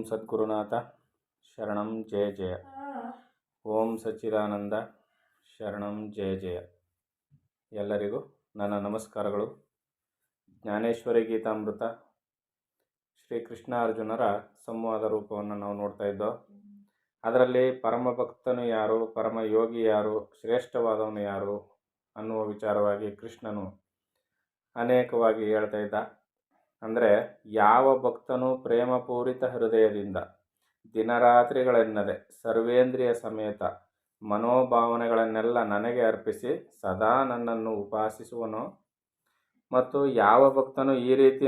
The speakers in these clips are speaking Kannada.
ಸದ್ಗುರುನಾಥ ಶರಣಂ ಜಯ ಜಯ. ಓಂ ಸಚ್ಚಿದಾನಂದ ಶರಣಂ ಜಯ ಜಯ. ಎಲ್ಲರಿಗೂ ನನ್ನ ನಮಸ್ಕಾರಗಳು. ಜ್ಞಾನೇಶ್ವರಿ ಗೀತಾಮೃತ ಶ್ರೀಕೃಷ್ಣ ಅರ್ಜುನರ ಸಂವಾದ ರೂಪವನ್ನು ನಾವು ನೋಡ್ತಾ ಇದ್ದೋ. ಅದರಲ್ಲಿ ಪರಮ ಭಕ್ತನು ಯಾರು, ಪರಮ ಯೋಗಿ ಯಾರು, ಶ್ರೇಷ್ಠವಾದವನು ಯಾರು ಅನ್ನುವ ವಿಚಾರವಾಗಿ ಕೃಷ್ಣನು ಅನೇಕವಾಗಿ ಹೇಳ್ತಾ ಇದ್ದ. ಅಂದರೆ ಯಾವ ಭಕ್ತನು ಪ್ರೇಮಪೂರಿತ ಹೃದಯದಿಂದ ದಿನರಾತ್ರಿಗಳೆನ್ನದೆ ಸರ್ವೇಂದ್ರಿಯ ಸಮೇತ ಮನೋಭಾವನೆಗಳನ್ನೆಲ್ಲ ನನಗೆ ಅರ್ಪಿಸಿ ಸದಾ ನನ್ನನ್ನು ಉಪಾಸಿಸುವನೋ, ಮತ್ತು ಯಾವ ಭಕ್ತನು ಈ ರೀತಿ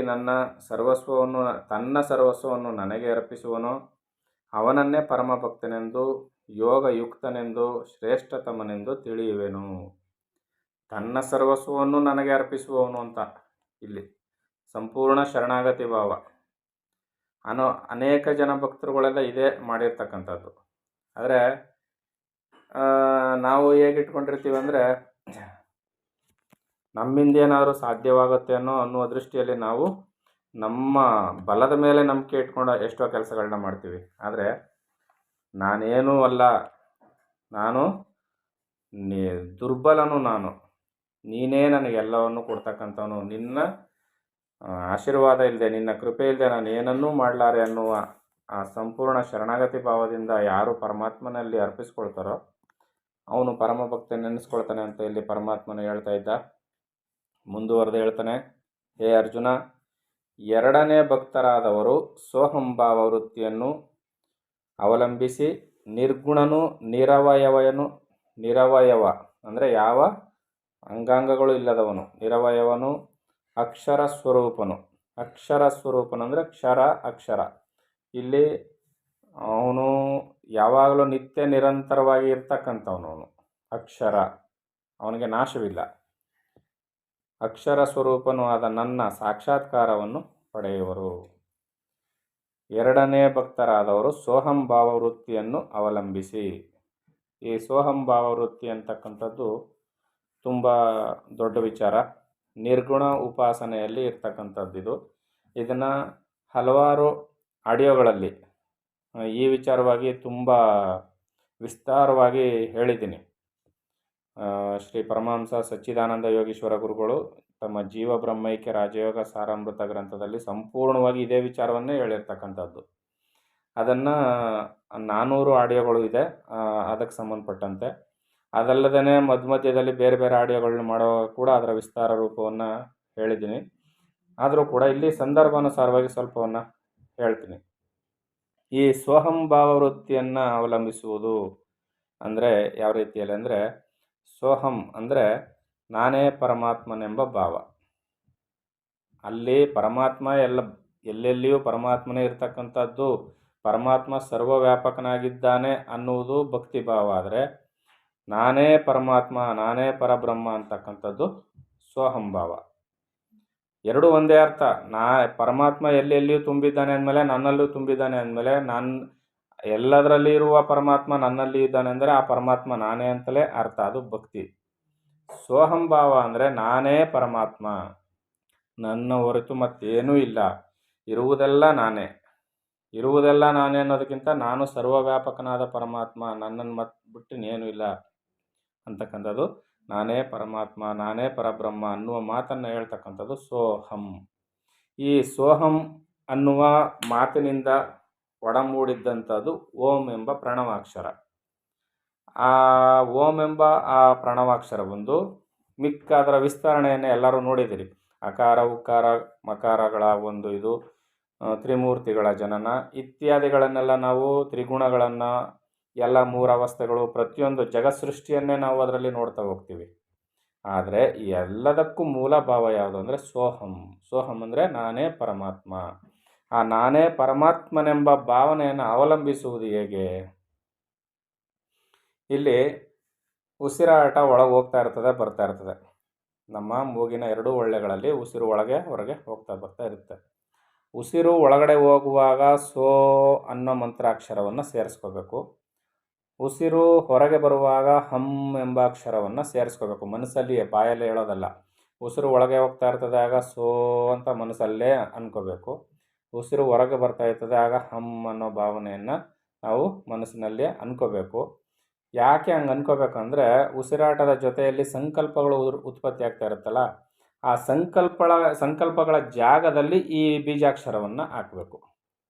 ತನ್ನ ಸರ್ವಸ್ವವನ್ನು ನನಗೆ ಅರ್ಪಿಸುವನೋ ಅವನನ್ನೇ ಪರಮ ಭಕ್ತನೆಂದು, ಯೋಗಯುಕ್ತನೆಂದು, ಶ್ರೇಷ್ಠತಮನೆಂದು ತಿಳಿಯುವೆನು. ತನ್ನ ಸರ್ವಸ್ವವನ್ನು ನನಗೆ ಅರ್ಪಿಸುವವನು ಅಂತ ಇಲ್ಲಿ ಸಂಪೂರ್ಣ ಶರಣಾಗತಿ ಭಾವ. ಅನೇಕ ಜನ ಭಕ್ತರುಗಳೆಲ್ಲ ಇದೇ ಮಾಡಿರ್ತಕ್ಕಂಥದ್ದು. ಆದರೆ ನಾವು ಹೇಗೆ ಇಟ್ಕೊಂಡಿರ್ತೀವಿ ಅಂದರೆ, ನಮ್ಮಿಂದ ಏನಾದರೂ ಸಾಧ್ಯವಾಗುತ್ತೆ ಅನ್ನುವ ದೃಷ್ಟಿಯಲ್ಲಿ ನಾವು ನಮ್ಮ ಬಲದ ಮೇಲೆ ನಂಬಿಕೆ ಇಟ್ಕೊಂಡು ಎಷ್ಟೋ ಕೆಲಸಗಳನ್ನ ಮಾಡ್ತೀವಿ. ಆದರೆ ನಾನೇನೂ ಅಲ್ಲ, ನಾನು ದುರ್ಬಲನು, ನೀನೇ ನನಗೆಲ್ಲವನ್ನು ಕೊಡ್ತಕ್ಕಂಥವನು, ನಿನ್ನ ಆಶೀರ್ವಾದ ಇಲ್ಲದೆ, ನಿನ್ನ ಕೃಪೆ ಇಲ್ಲದೆ ನಾನು ಏನನ್ನೂ ಮಾಡಲಾರೆ ಅನ್ನುವ ಆ ಸಂಪೂರ್ಣ ಶರಣಾಗತಿ ಭಾವದಿಂದ ಯಾರು ಪರಮಾತ್ಮನಲ್ಲಿ ಅರ್ಪಿಸ್ಕೊಳ್ತಾರೋ ಅವನು ಪರಮ ಭಕ್ತ ನೆನೆಸ್ಕೊಳ್ತಾನೆ ಅಂತ ಇಲ್ಲಿ ಪರಮಾತ್ಮನು ಹೇಳ್ತಾ ಇದ್ದ. ಮುಂದುವರೆದು ಹೇಳ್ತಾನೆ, ಹೇ ಅರ್ಜುನ, ಎರಡನೇ ಭಕ್ತರಾದವರು ಸೋಹಂಭಾವ ವೃತ್ತಿಯನ್ನು ಅವಲಂಬಿಸಿ ನಿರ್ಗುಣನು, ನಿರವಯವ ಅಂದರೆ ಯಾವ ಅಂಗಾಂಗಗಳು ಇಲ್ಲದವನು, ನಿರವಯವನು, ಅಕ್ಷರ ಸ್ವರೂಪನು ಅಂದರೆ ಕ್ಷರ ಅಕ್ಷರ. ಇಲ್ಲಿ ಅವನು ಯಾವಾಗಲೂ ನಿತ್ಯ ನಿರಂತರವಾಗಿ ಇರ್ತಕ್ಕಂಥವನು, ಅವನು ಅಕ್ಷರ, ಅವನಿಗೆ ನಾಶವಿಲ್ಲ. ಅಕ್ಷರ ಸ್ವರೂಪನು ಆದ ನನ್ನ ಸಾಕ್ಷಾತ್ಕಾರವನ್ನು ಪಡೆಯುವರು. ಎರಡನೇ ಭಕ್ತರಾದವರು ಸೋಹಂಭಾವ ವೃತ್ತಿಯನ್ನು ಅವಲಂಬಿಸಿ. ಈ ಸೋಹಂಭಾವ ವೃತ್ತಿ ಅಂತಕ್ಕಂಥದ್ದು ತುಂಬ ದೊಡ್ಡ ವಿಚಾರ. ನಿರ್ಗುಣ ಉಪಾಸನೆಯಲ್ಲಿ ಇರ್ತಕ್ಕಂಥದ್ದಿದು. ಇದನ್ನು ಹಲವಾರು ಆಡಿಯೋಗಳಲ್ಲಿ ಈ ವಿಚಾರವಾಗಿ ತುಂಬ ವಿಸ್ತಾರವಾಗಿ ಹೇಳಿದ್ದೀನಿ. ಶ್ರೀ ಪರಮಹಂಸ ಸಚ್ಚಿದಾನಂದ ಯೋಗೀಶ್ವರ ಗುರುಗಳು ತಮ್ಮ ಜೀವ ಬ್ರಹ್ಮೈಕ್ಯ ರಾಜಯೋಗ ಸಾರಾಮೃತ ಗ್ರಂಥದಲ್ಲಿ ಸಂಪೂರ್ಣವಾಗಿ ಇದೇ ವಿಚಾರವನ್ನೇ ಹೇಳಿರ್ತಕ್ಕಂಥದ್ದು. ಅದನ್ನು 400 ಆಡಿಯೋಗಳು ಇದೆ ಅದಕ್ಕೆ ಸಂಬಂಧಪಟ್ಟಂತೆ. ಅದಲ್ಲದೇ ಮಧ್ಯದಲ್ಲಿ ಬೇರೆ ಬೇರೆ ಆಡಿಯೋಗಳನ್ನ ಮಾಡೋ ಕೂಡ ಅದರ ವಿಸ್ತಾರ ರೂಪವನ್ನು ಹೇಳಿದ್ದೀನಿ. ಆದರೂ ಕೂಡ ಇಲ್ಲಿ ಸಂದರ್ಭಾನುಸಾರವಾಗಿ ಸ್ವಲ್ಪವನ್ನು ಹೇಳ್ತೀನಿ. ಈ ಸೋಹಂಭಾವ ವೃತ್ತಿಯನ್ನು ಅವಲಂಬಿಸುವುದು ಅಂದರೆ ಯಾವ ರೀತಿಯಲ್ಲಿ ಅಂದರೆ, ಸೋಹಂ ಅಂದರೆ ನಾನೇ ಪರಮಾತ್ಮನೆಂಬ ಭಾವ. ಅಲ್ಲಿ ಪರಮಾತ್ಮ ಎಲ್ಲೆಲ್ಲಿಯೂ ಪರಮಾತ್ಮನೇ ಇರ್ತಕ್ಕಂಥದ್ದು, ಪರಮಾತ್ಮ ಸರ್ವವ್ಯಾಪಕನಾಗಿದ್ದಾನೆ ಅನ್ನುವುದು ಭಕ್ತಿ ಭಾವ. ಆದರೆ ನಾನೇ ಪರಮಾತ್ಮ, ನಾನೇ ಪರಬ್ರಹ್ಮ ಅಂತಕ್ಕಂಥದ್ದು ಸೋಹಂಭಾವ. ಎರಡೂ ಒಂದೇ ಅರ್ಥ. ಪರಮಾತ್ಮ ಎಲ್ಲೆಲ್ಲಿಯೂ ತುಂಬಿದ್ದಾನೆ ಅಂದಮೇಲೆ ನನ್ನಲ್ಲೂ ತುಂಬಿದ್ದಾನೆ ಅಂದಮೇಲೆ ಎಲ್ಲದರಲ್ಲಿ ಇರುವ ಪರಮಾತ್ಮ ನನ್ನಲ್ಲಿ ಇದ್ದಾನೆ ಅಂದರೆ ಆ ಪರಮಾತ್ಮ ನಾನೇ ಅಂತಲೇ ಅರ್ಥ. ಅದು ಭಕ್ತಿ. ಸೋಹಂಭಾವ ಅಂದರೆ ನಾನೇ ಪರಮಾತ್ಮ, ನನ್ನ ಹೊರತು ಮತ್ತೇನೂ ಇಲ್ಲ, ಇರುವುದೆಲ್ಲ ನಾನೇ ಅನ್ನೋದಕ್ಕಿಂತ ನಾನು ಸರ್ವವ್ಯಾಪಕನಾದ ಪರಮಾತ್ಮ, ನನ್ನನ್ನು ಬಿಟ್ಟು ಏನೂ ಇಲ್ಲ ಅಂತಕ್ಕಂಥದ್ದು ನಾನೇ ಪರಮಾತ್ಮ, ನಾನೇ ಪರಬ್ರಹ್ಮ ಅನ್ನುವ ಮಾತನ್ನು ಹೇಳ್ತಕ್ಕಂಥದ್ದು ಸೋಹಂ. ಈ ಸೋಹಂ ಅನ್ನುವ ಮಾತಿನಿಂದ ಒಡಮೂಡಿದ್ದಂಥದ್ದು ಓಂ ಎಂಬ ಪ್ರಣವಾಕ್ಷರ. ಆ ಓಂ ಎಂಬ ಆ ಪ್ರಣವಾಕ್ಷರ ಒಂದು ಮಿಕ್ಕ ಅದರ ವಿಸ್ತರಣೆಯನ್ನು ಎಲ್ಲರೂ ನೋಡಿದಿರಿ. ಅಕಾರ ಉಕಾರ ಮಕಾರಗಳ ಒಂದು ಇದು, ತ್ರಿಮೂರ್ತಿಗಳ ಜನನ ಇತ್ಯಾದಿಗಳನ್ನೆಲ್ಲ ನಾವು, ತ್ರಿಗುಣಗಳನ್ನು, ಎಲ್ಲ 3 ಅವಸ್ಥೆಗಳು, ಪ್ರತಿಯೊಂದು ಜಗತ್ಸೃಷ್ಟಿಯನ್ನೇ ನಾವು ಅದರಲ್ಲಿ ನೋಡ್ತಾ ಹೋಗ್ತೀವಿ. ಆದರೆ ಎಲ್ಲದಕ್ಕೂ ಮೂಲ ಭಾವ ಯಾವುದು ಅಂದರೆ ಸೋಹಂ. ಸೋಹಂ ಅಂದರೆ ನಾನೇ ಪರಮಾತ್ಮ. ಆ ನಾನೇ ಪರಮಾತ್ಮನೆಂಬ ಭಾವನೆಯನ್ನು ಅವಲಂಬಿಸುವುದು ಹೇಗೆ? ಇಲ್ಲಿ ಉಸಿರಾಟ ಒಳಗೆ ಹೋಗ್ತಾ ಇರ್ತದೆ, ಬರ್ತಾ ಇರ್ತದೆ. ನಮ್ಮ ಮೂಗಿನ 2 ಒಳ್ಳೆಗಳಲ್ಲಿ ಉಸಿರು ಒಳಗೆ ಹೊರಗೆ ಹೋಗ್ತಾ ಬರ್ತಾ ಇರುತ್ತೆ. ಉಸಿರು ಒಳಗಡೆ ಹೋಗುವಾಗ ಸೋ ಅನ್ನೋ ಮಂತ್ರಾಕ್ಷರವನ್ನು ಸೇರಿಸ್ಕೋಬೇಕು. ಉಸಿರು ಹೊರಗೆ ಬರುವಾಗ ಹಮ್ ಎಂಬ ಅಕ್ಷರವನ್ನು ಸೇರಿಸ್ಕೋಬೇಕು. ಮನಸ್ಸಲ್ಲಿಯೇ, ಬಾಯಲ್ಲೇ ಹೇಳೋದಲ್ಲ. ಉಸಿರು ಒಳಗೆ ಹೋಗ್ತಾ ಇರ್ತದೆ, ಆಗ ಸೋ ಅಂತ ಮನಸ್ಸಲ್ಲೇ ಅನ್ಕೋಬೇಕು. ಉಸಿರು ಹೊರಗೆ ಬರ್ತಾ ಇರ್ತದೆ, ಆಗ ಹಮ್ ಅನ್ನೋ ಭಾವನೆಯನ್ನು ನಾವು ಮನಸ್ಸಿನಲ್ಲಿ ಅನ್ಕೋಬೇಕು. ಯಾಕೆ ಹಂಗೆ ಅನ್ಕೋಬೇಕಂದ್ರೆ ಉಸಿರಾಟದ ಜೊತೆಯಲ್ಲಿ ಸಂಕಲ್ಪಗಳು ಉತ್ಪತ್ತಿ ಆಗ್ತಾ ಇರುತ್ತಲ್ಲ, ಆ ಸಂಕಲ್ಪಗಳ ಜಾಗದಲ್ಲಿ ಈ ಬೀಜಾಕ್ಷರವನ್ನು ಹಾಕಬೇಕು.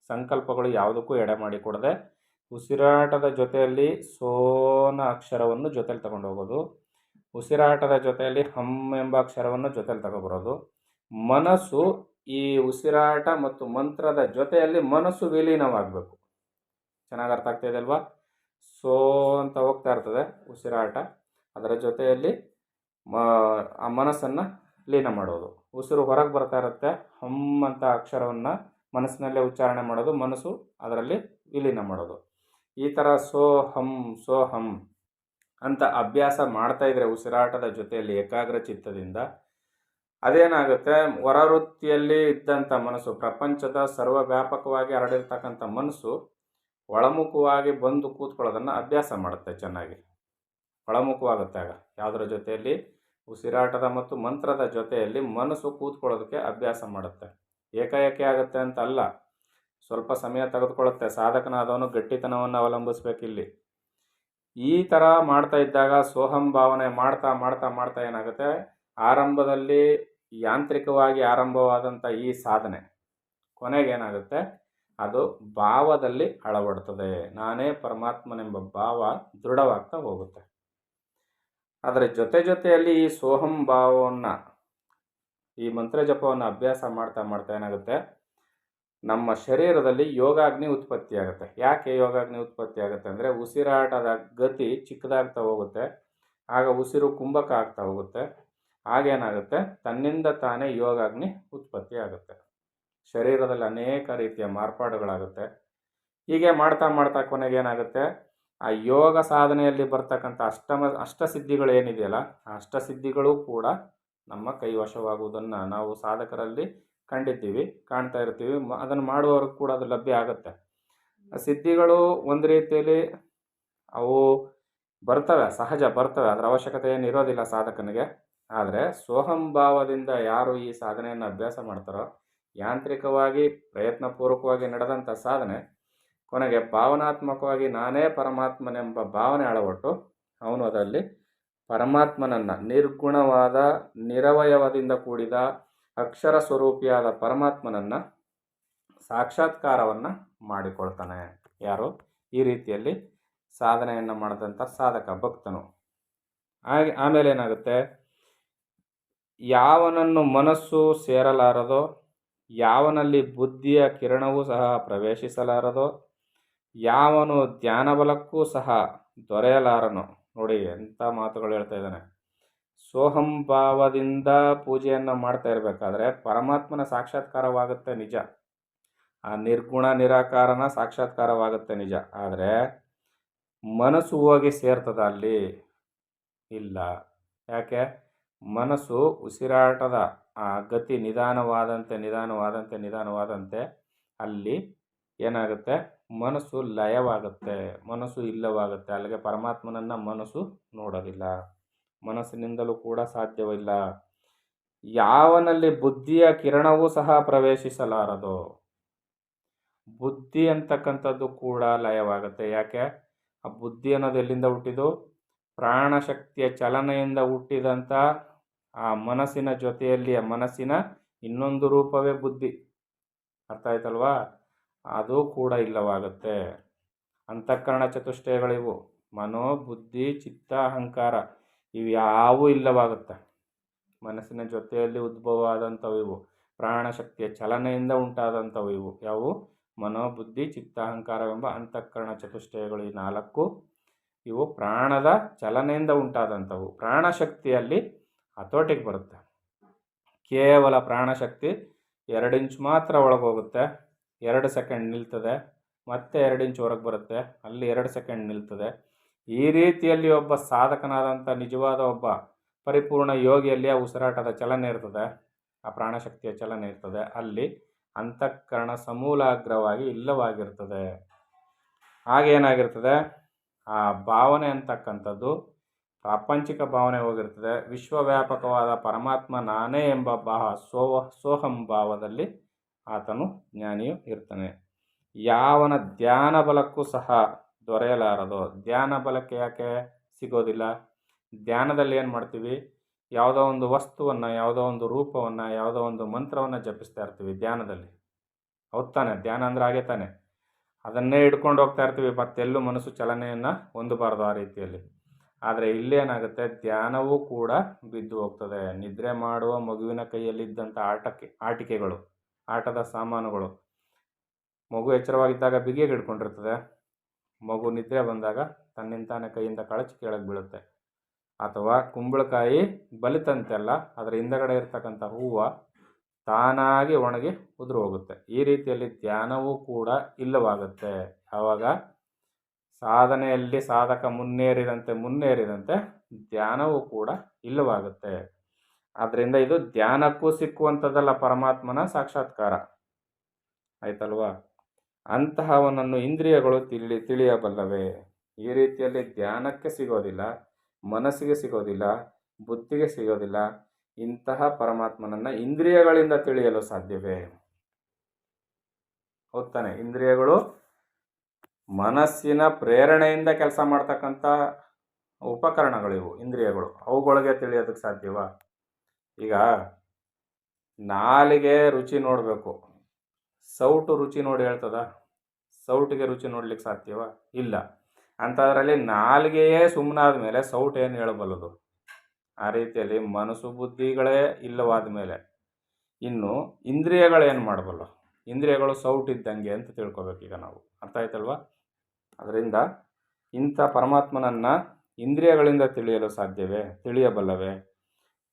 ಸಂಕಲ್ಪಗಳು ಯಾವುದಕ್ಕೂ ಎಡೆ ಮಾಡಿಕೊಡದೆ ಉಸಿರಾಟದ ಜೊತೆಯಲ್ಲಿ ಸೋನ ಅಕ್ಷರವನ್ನು ಜೊತೆಲಿ ತಗೊಂಡು ಹೋಗೋದು, ಉಸಿರಾಟದ ಜೊತೆಯಲ್ಲಿ ಹಮ್ ಎಂಬ ಅಕ್ಷರವನ್ನು ಜೊತೆಲಿ ತಗೊಬರೋದು. ಮನಸ್ಸು ಈ ಉಸಿರಾಟ ಮತ್ತು ಮಂತ್ರದ ಜೊತೆಯಲ್ಲಿ ಮನಸ್ಸು ವಿಲೀನವಾಗಬೇಕು. ಚೆನ್ನಾಗಿ ಅರ್ಥ ಆಗ್ತಾ ಇದೆ ಅಲ್ವಾ? ಸೋ ಅಂತ ಹೋಗ್ತಾ ಇರ್ತದೆ ಉಸಿರಾಟ, ಅದರ ಜೊತೆಯಲ್ಲಿ ಆ ಮನಸ್ಸನ್ನು ಲೀನ ಮಾಡೋದು. ಉಸಿರು ಹೊರಗೆ ಬರ್ತಾ ಇರುತ್ತೆ, ಹಮ್ ಅಂತ ಅಕ್ಷರವನ್ನು ಮನಸ್ಸಿನಲ್ಲೇ ಉಚ್ಚಾರಣೆ ಮಾಡೋದು, ಮನಸ್ಸು ಅದರಲ್ಲಿ ವಿಲೀನ ಮಾಡೋದು. ಈ ಥರ ಸೋಹಂ ಅಂತ ಅಭ್ಯಾಸ ಮಾಡ್ತಾ ಇದ್ರೆ ಉಸಿರಾಟದ ಜೊತೆಯಲ್ಲಿ ಏಕಾಗ್ರ ಚಿತ್ತದಿಂದ ಅದೇನಾಗುತ್ತೆ, ಹೊರವೃತ್ತಿಯಲ್ಲಿ ಇದ್ದಂಥ ಮನಸ್ಸು, ಪ್ರಪಂಚದ ಸರ್ವವ್ಯಾಪಕವಾಗಿ ಹರಡಿರ್ತಕ್ಕಂಥ ಮನಸ್ಸು ಒಳಮುಖವಾಗಿ ಬಂದು ಕೂತ್ಕೊಳ್ಳೋದನ್ನು ಅಭ್ಯಾಸ ಮಾಡುತ್ತೆ. ಚೆನ್ನಾಗಿ ಒಳಮುಖವಾಗುತ್ತೆ. ಆಗ ಯಾವುದರ ಜೊತೆಯಲ್ಲಿ, ಉಸಿರಾಟದ ಮತ್ತು ಮಂತ್ರದ ಜೊತೆಯಲ್ಲಿ ಮನಸ್ಸು ಕೂತ್ಕೊಳ್ಳೋದಕ್ಕೆ ಅಭ್ಯಾಸ ಮಾಡುತ್ತೆ. ಏಕಾಏಕಿ ಆಗುತ್ತೆ ಅಂತ ಅಲ್ಲ, ಸ್ವಲ್ಪ ಸಮಯ ತೆಗೆದುಕೊಳ್ಳುತ್ತೆ. ಸಾಧಕನಾದವನು ಗಟ್ಟಿತನವನ್ನು ಅವಲಂಬಿಸ್ಬೇಕಿಲ್ಲಿ. ಈ ಥರ ಮಾಡ್ತಾ ಇದ್ದಾಗ ಸೋಹಂ ಭಾವನೆ ಮಾಡ್ತಾ ಮಾಡ್ತಾ ಮಾಡ್ತಾ ಏನಾಗುತ್ತೆ, ಆರಂಭದಲ್ಲಿ ಯಾಂತ್ರಿಕವಾಗಿ ಆರಂಭವಾದಂಥ ಈ ಸಾಧನೆ ಕೊನೆಗೇನಾಗುತ್ತೆ, ಅದು ಭಾವದಲ್ಲಿ ಅಳವಡ್ತದೆ. ನಾನೇ ಪರಮಾತ್ಮನೆಂಬ ಭಾವ ದೃಢವಾಗ್ತಾ ಹೋಗುತ್ತೆ. ಅದರ ಜೊತೆಯಲ್ಲಿ ಈ ಸೋಹಂ ಭಾವವನ್ನು, ಈ ಮಂತ್ರ ಜಪವನ್ನು ಅಭ್ಯಾಸ ಮಾಡ್ತಾ ಮಾಡ್ತಾ ಏನಾಗುತ್ತೆ, ನಮ್ಮ ಶರೀರದಲ್ಲಿ ಯೋಗಾಗ್ನಿ ಉತ್ಪತ್ತಿ ಆಗುತ್ತೆ. ಯಾಕೆ ಯೋಗಾಗ್ನಿ ಉತ್ಪತ್ತಿ ಆಗುತ್ತೆ ಅಂದರೆ, ಉಸಿರಾಟದ ಗತಿ ಚಿಕ್ಕದಾಗ್ತಾ ಹೋಗುತ್ತೆ, ಆಗ ಉಸಿರು ಕುಂಭಕ ಆಗ್ತಾ ಹೋಗುತ್ತೆ. ಆಗೇನಾಗುತ್ತೆ, ತನ್ನಿಂದ ತಾನೇ ಯೋಗಾಗ್ನಿ ಉತ್ಪತ್ತಿ ಆಗುತ್ತೆ. ಶರೀರದಲ್ಲಿ ಅನೇಕ ರೀತಿಯ ಮಾರ್ಪಾಡುಗಳಾಗುತ್ತೆ. ಹೀಗೆ ಮಾಡ್ತಾ ಮಾಡ್ತಾ ಕೊನೆಗೇನಾಗುತ್ತೆ, ಆ ಯೋಗ ಸಾಧನೆಯಲ್ಲಿ ಬರ್ತಕ್ಕಂಥ ಅಷ್ಟಸಿದ್ಧಿಗಳು ಏನಿದೆಯಲ್ಲ, ಆ ಅಷ್ಟಸಿದ್ಧಿಗಳು ಕೂಡ ನಮ್ಮ ಕೈವಶವಾಗುವುದನ್ನು ನಾವು ಸಾಧಕರಲ್ಲಿ ಕಂಡಿದ್ದೀವಿ, ಕಾಣ್ತಾ ಇರ್ತೀವಿ. ಅದನ್ನು ಮಾಡುವವ್ರಿಗೆ ಕೂಡ ಅದು ಲಭ್ಯ ಆಗುತ್ತೆ. ಆ ಸಿದ್ಧಿಗಳು ಒಂದು ರೀತಿಯಲ್ಲಿ ಅವು ಬರ್ತವೆ, ಸಹಜ ಬರ್ತವೆ, ಅದರ ಅವಶ್ಯಕತೆ ಏನು ಇರೋದಿಲ್ಲ ಸಾಧಕನಿಗೆ. ಆದರೆ ಸೋಹಂ ಭಾವದಿಂದ ಯಾರು ಈ ಸಾಧನೆಯನ್ನು ಅಭ್ಯಾಸ ಮಾಡ್ತಾರೋ, ಯಾಂತ್ರಿಕವಾಗಿ ಪ್ರಯತ್ನಪೂರ್ವಕವಾಗಿ ನಡೆದಂಥ ಸಾಧನೆ ಕೊನೆಗೆ ಭಾವನಾತ್ಮಕವಾಗಿ ನಾನೇ ಪರಮಾತ್ಮನೆಂಬ ಭಾವನೆ ಅಳವಟ್ಟು ಅವನು ಅದರಲ್ಲಿ ಪರಮಾತ್ಮನನ್ನು, ನಿರ್ಗುಣವಾದ ನಿರವಯವದಿಂದ ಕೂಡಿದ ಅಕ್ಷರ ಸ್ವರೂಪಿಯಾದ ಪರಮಾತ್ಮನನ್ನು ಸಾಕ್ಷಾತ್ಕಾರವನ್ನು ಮಾಡಿಕೊಳ್ತಾನೆ. ಯಾರು ಈ ರೀತಿಯಲ್ಲಿ ಸಾಧನೆಯನ್ನು ಮಾಡಿದಂಥ ಸಾಧಕ ಭಕ್ತನು. ಆಮೇಲೆ ಏನಾಗುತ್ತೆ, ಯಾವನನ್ನು ಮನಸ್ಸು ಸೇರಲಾರದೋ, ಯಾವನಲ್ಲಿ ಬುದ್ಧಿಯ ಕಿರಣವೂ ಸಹ ಪ್ರವೇಶಿಸಲಾರದೋ, ಯಾವನು ಧ್ಯಾನಬಲಕ್ಕೂ ಸಹ ದೊರೆಯಲಾರನೋ. ನೋಡಿ ಎಂಥ ಮಾತುಗಳು ಹೇಳ್ತಾ ಇದ್ದಾನೆ. ಸೋಹಂ ಭಾವದಿಂದ ಪೂಜೆಯನ್ನು ಮಾಡ್ತಾ ಇರಬೇಕಾದ್ರೆ ಪರಮಾತ್ಮನ ಸಾಕ್ಷಾತ್ಕಾರವಾಗುತ್ತೆ ನಿಜ, ಆ ನಿರ್ಗುಣ ನಿರಾಕಾರನ ಸಾಕ್ಷಾತ್ಕಾರವಾಗುತ್ತೆ ನಿಜ. ಆದರೆ ಮನಸ್ಸು ಹೋಗಿ ಸೇರ್ತದ ಅಲ್ಲಿ? ಇಲ್ಲ. ಯಾಕೆ? ಮನಸ್ಸು ಉಸಿರಾಟದ ಆ ಗತಿ ನಿಧಾನವಾದಂತೆ ಅಲ್ಲಿ ಏನಾಗುತ್ತೆ, ಮನಸ್ಸು ಲಯವಾಗುತ್ತೆ, ಮನಸ್ಸು ಇಲ್ಲವಾಗುತ್ತೆ. ಅಲ್ಲಿಗೆ ಪರಮಾತ್ಮನನ್ನು ಮನಸ್ಸು ನೋಡೋದಿಲ್ಲ, ಮನಸ್ಸಿನಿಂದಲೂ ಕೂಡ ಸಾಧ್ಯವಿಲ್ಲ. ಯಾವನಲ್ಲಿ ಬುದ್ಧಿಯ ಕಿರಣವೂ ಸಹ ಪ್ರವೇಶಿಸಲಾರದು, ಬುದ್ಧಿ ಅಂತಕ್ಕಂಥದ್ದು ಕೂಡ ಲಯವಾಗುತ್ತೆ. ಯಾಕೆ? ಆ ಬುದ್ಧಿ ಅನ್ನೋದು ಎಲ್ಲಿಂದ ಹುಟ್ಟಿದು? ಪ್ರಾಣಶಕ್ತಿಯ ಚಲನೆಯಿಂದ ಹುಟ್ಟಿದಂಥ ಆ ಮನಸ್ಸಿನ ಜೊತೆಯಲ್ಲಿ ಆ ಮನಸ್ಸಿನ ಇನ್ನೊಂದು ರೂಪವೇ ಬುದ್ಧಿ. ಅರ್ಥ ಆಯ್ತಲ್ವಾ? ಅದು ಕೂಡ ಇಲ್ಲವಾಗುತ್ತೆ. ಅಂತಃಕರಣ ಚತುಷ್ಟಯಗಳಿವು, ಮನೋ ಬುದ್ಧಿ ಚಿತ್ತ ಅಹಂಕಾರ, ಇವು ಯಾವೂ ಇಲ್ಲವಾಗುತ್ತೆ. ಮನಸ್ಸಿನ ಜೊತೆಯಲ್ಲಿ ಉದ್ಭವ ಆದಂಥವು ಇವು, ಪ್ರಾಣಶಕ್ತಿಯ ಚಲನೆಯಿಂದ ಉಂಟಾದಂಥವು ಇವು ಯಾವುವು? ಮನೋ ಬುದ್ಧಿ ಚಿತ್ತ ಅಹಂಕಾರವೆಂಬ ಅಂತಃಕರಣ ಚತುಷ್ಟಯಗಳು. ಈ ನಾಲ್ಕು ಇವು ಪ್ರಾಣದ ಚಲನೆಯಿಂದ ಉಂಟಾದಂಥವು. ಪ್ರಾಣಶಕ್ತಿಯಲ್ಲಿ ಹತೋಟಿಗೆ ಬರುತ್ತೆ. ಕೇವಲ ಪ್ರಾಣಶಕ್ತಿ 2 ಇಂಚ್ ಮಾತ್ರ ಒಳಗೋಗುತ್ತೆ, 2 ಸೆಕೆಂಡ್ ನಿಲ್ತದೆ, ಮತ್ತೆ 2 ಇಂಚ್ ಹೊರಗೆ ಬರುತ್ತೆ, ಅಲ್ಲಿ 2 ಸೆಕೆಂಡ್ ನಿಲ್ತದೆ. ಈ ರೀತಿಯಲ್ಲಿ ಒಬ್ಬ ಸಾಧಕನಾದಂಥ ನಿಜವಾದ ಒಬ್ಬ ಪರಿಪೂರ್ಣ ಯೋಗಿಯಲ್ಲಿ ಆ ಉಸಿರಾಟದ ಚಲನೆ ಇರ್ತದೆ, ಆ ಪ್ರಾಣಶಕ್ತಿಯ ಚಲನೆ ಇರ್ತದೆ. ಅಲ್ಲಿ ಅಂತಃಕರಣ ಸಮೂಲಾಗ್ರವಾಗಿ ಇಲ್ಲವಾಗಿರ್ತದೆ. ಹಾಗೇನಾಗಿರ್ತದೆ, ಆ ಭಾವನೆ ಅಂತಕ್ಕಂಥದ್ದು ಪ್ರಾಪಂಚಿಕ ಭಾವನೆ ಹೋಗಿರ್ತದೆ. ವಿಶ್ವವ್ಯಾಪಕವಾದ ಪರಮಾತ್ಮ ನಾನೇ ಎಂಬ ಸೋಹಂ ಭಾವದಲ್ಲಿ ಆತನು ಜ್ಞಾನಿಯು ಇರ್ತಾನೆ. ಯಾವನ ಧ್ಯಾನ ಬಲಕ್ಕೂ ಸಹ ದೊರೆಯಲಾರದು. ಧ್ಯಾನ ಬಲಕ್ಕೆ ಯಾಕೆ ಸಿಗೋದಿಲ್ಲ? ಧ್ಯಾನದಲ್ಲಿ ಏನು ಮಾಡ್ತೀವಿ? ಯಾವುದೋ ಒಂದು ವಸ್ತುವನ್ನು, ಯಾವುದೋ ಒಂದು ರೂಪವನ್ನು, ಯಾವುದೋ ಒಂದು ಮಂತ್ರವನ್ನು ಜಪಿಸ್ತಾ ಇರ್ತೀವಿ ಧ್ಯಾನದಲ್ಲಿ. ಹೌದು ತಾನೆ? ಧ್ಯಾನ ಅಂದರೆ ಹಾಗೆ ತಾನೆ. ಅದನ್ನೇ ಹಿಡ್ಕೊಂಡು ಹೋಗ್ತಾ ಇರ್ತೀವಿ, ಮತ್ತೆಲ್ಲೂ ಮನಸ್ಸು ಚಲನೆಯನ್ನು ಹೊಂದಬಾರ್ದು ಆ ರೀತಿಯಲ್ಲಿ. ಆದರೆ ಇಲ್ಲೇನಾಗುತ್ತೆ, ಧ್ಯಾನವೂ ಕೂಡ ಬಿದ್ದು ಹೋಗ್ತದೆ. ನಿದ್ರೆ ಮಾಡುವ ಮಗುವಿನ ಕೈಯಲ್ಲಿದ್ದಂಥ ಆಟಿಕೆಗಳು, ಆಟದ ಸಾಮಾನುಗಳು, ಮಗು ಎಚ್ಚರವಾಗಿದ್ದಾಗ ಬಿಗಿಯಾಗಿ ಹಿಡ್ಕೊಂಡಿರ್ತದೆ. ಮಗು ನಿದ್ರೆ ಬಂದಾಗ ತನ್ನಿಂತಾನೆ ಕೈಯಿಂದ ಕಳಚಿ ಕೆಳಗೆ ಬೀಳುತ್ತೆ. ಅಥವಾ ಕುಂಬಳಕಾಯಿ ಬಲಿತಂತೆಲ್ಲ ಅದರ ಹಿಂದಗಡೆ ಇರ್ತಕ್ಕಂಥ ಹೂವು ತಾನಾಗಿ ಒಣಗಿ ಉದುರು ಹೋಗುತ್ತೆ. ಈ ರೀತಿಯಲ್ಲಿ ಧ್ಯಾನವೂ ಕೂಡ ಇಲ್ಲವಾಗುತ್ತೆ. ಆವಾಗ ಸಾಧನೆಯಲ್ಲಿ ಸಾಧಕ ಮುನ್ನೇರಿದಂತೆ ಧ್ಯಾನವೂ ಕೂಡ ಇಲ್ಲವಾಗುತ್ತೆ. ಆದ್ದರಿಂದ ಇದು ಧ್ಯಾನಕ್ಕೂ ಸಿಕ್ಕುವಂಥದ್ದಲ್ಲ ಪರಮಾತ್ಮನ ಸಾಕ್ಷಾತ್ಕಾರ, ಆಯ್ತಲ್ವಾ? ಅಂತಹವನನ್ನು ಇಂದ್ರಿಯಗಳು ತಿಳಿಯಬಲ್ಲವೇ? ಈ ರೀತಿಯಲ್ಲಿ ಧ್ಯಾನಕ್ಕೆ ಸಿಗೋದಿಲ್ಲ, ಮನಸ್ಸಿಗೆ ಸಿಗೋದಿಲ್ಲ, ಬುದ್ಧಿಗೆ ಸಿಗೋದಿಲ್ಲ. ಇಂತಹ ಪರಮಾತ್ಮನನ್ನು ಇಂದ್ರಿಯಗಳಿಂದ ತಿಳಿಯಲು ಸಾಧ್ಯವೇ? ಹೋಗ್ತಾನೆ. ಇಂದ್ರಿಯಗಳು ಮನಸ್ಸಿನ ಪ್ರೇರಣೆಯಿಂದ ಕೆಲಸ ಮಾಡ್ತಕ್ಕಂಥ ಉಪಕರಣಗಳಿವು ಇಂದ್ರಿಯಗಳು. ಅವುಗಳಿಗೆ ತಿಳಿಯೋದಕ್ಕೆ ಸಾಧ್ಯವಾ? ಈಗ ನಾಲಿಗೆ ರುಚಿ ನೋಡಬೇಕು, ಸೌಟು ರುಚಿ ನೋಡಿ ಹೇಳ್ತದ? ಸೌಟಿಗೆ ರುಚಿ ನೋಡ್ಲಿಕ್ಕೆ ಸಾಧ್ಯವಾ? ಇಲ್ಲ. ಅಂಥದ್ರಲ್ಲಿ ನಾಲಿಗೆಯೇ ಸುಮ್ಮನಾದ ಮೇಲೆ ಸೌಟು ಏನು ಹೇಳಬಲ್ಲದು? ಆ ರೀತಿಯಲ್ಲಿ ಮನಸ್ಸು ಬುದ್ಧಿಗಳೇ ಇಲ್ಲವಾದ ಮೇಲೆ ಇನ್ನು ಇಂದ್ರಿಯಗಳೇನು ಮಾಡಬಲ್ಲ? ಇಂದ್ರಿಯಗಳು ಸೌಟಿದ್ದಂಗೆ ಅಂತ ತಿಳ್ಕೊಬೇಕೀಗ ನಾವು. ಅರ್ಥ ಆಯ್ತಲ್ವ? ಅದರಿಂದ ಇಂಥ ಪರಮಾತ್ಮನನ್ನು ಇಂದ್ರಿಯಗಳಿಂದ ತಿಳಿಯಲು ಸಾಧ್ಯವೇ? ತಿಳಿಯಬಲ್ಲವೇ?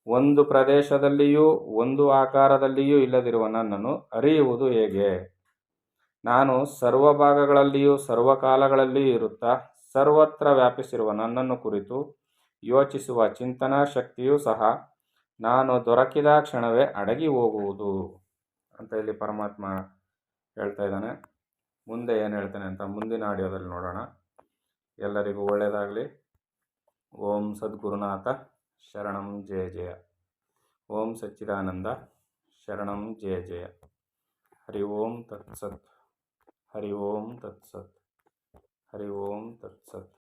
ಒಂದು ಪ್ರದೇಶದಲ್ಲಿಯೂ ಒಂದು ಆಕಾರದಲ್ಲಿಯೂ ಇಲ್ಲದಿರುವ ನನ್ನನ್ನು ಅರಿಯುವುದು ಹೇಗೆ? ನಾನು ಸರ್ವ ಭಾಗಗಳಲ್ಲಿಯೂ ಸರ್ವಕಾಲಗಳಲ್ಲಿಯೂ ಇರುತ್ತಾ ಸರ್ವತ್ರ ವ್ಯಾಪಿಸಿರುವ ನನ್ನನ್ನು ಕುರಿತು ಯೋಚಿಸುವ ಚಿಂತನಾ ಶಕ್ತಿಯೂ ಸಹ ನಾನು ದೊರಕಿದ ಕ್ಷಣವೇ ಅಡಗಿ ಹೋಗುವುದು ಅಂತ ಇಲ್ಲಿ ಪರಮಾತ್ಮ ಹೇಳ್ತಾ ಇದ್ದಾನೆ. ಮುಂದೆ ಏನು ಹೇಳ್ತಾನೆ ಅಂತ ಮುಂದಿನ ಆಡಿಯೋದಲ್ಲಿ ನೋಡೋಣ. ಎಲ್ಲರಿಗೂ ಒಳ್ಳೆಯದಾಗಲಿ. ಓಂ ಸದ್ಗುರುನಾಥ ಶರಣಂ ಜಯ ಜಯ. ಓಂ ಸಚ್ಚಿದಾನಂದ ಶರಣಂ ಜಯ ಜಯ. ಹರಿ ಓಂ ತತ್ಸತ್. ಹರಿ ಓಂ ತತ್ಸತ್. ಹರಿ ಓಂ ತತ್ಸತ್.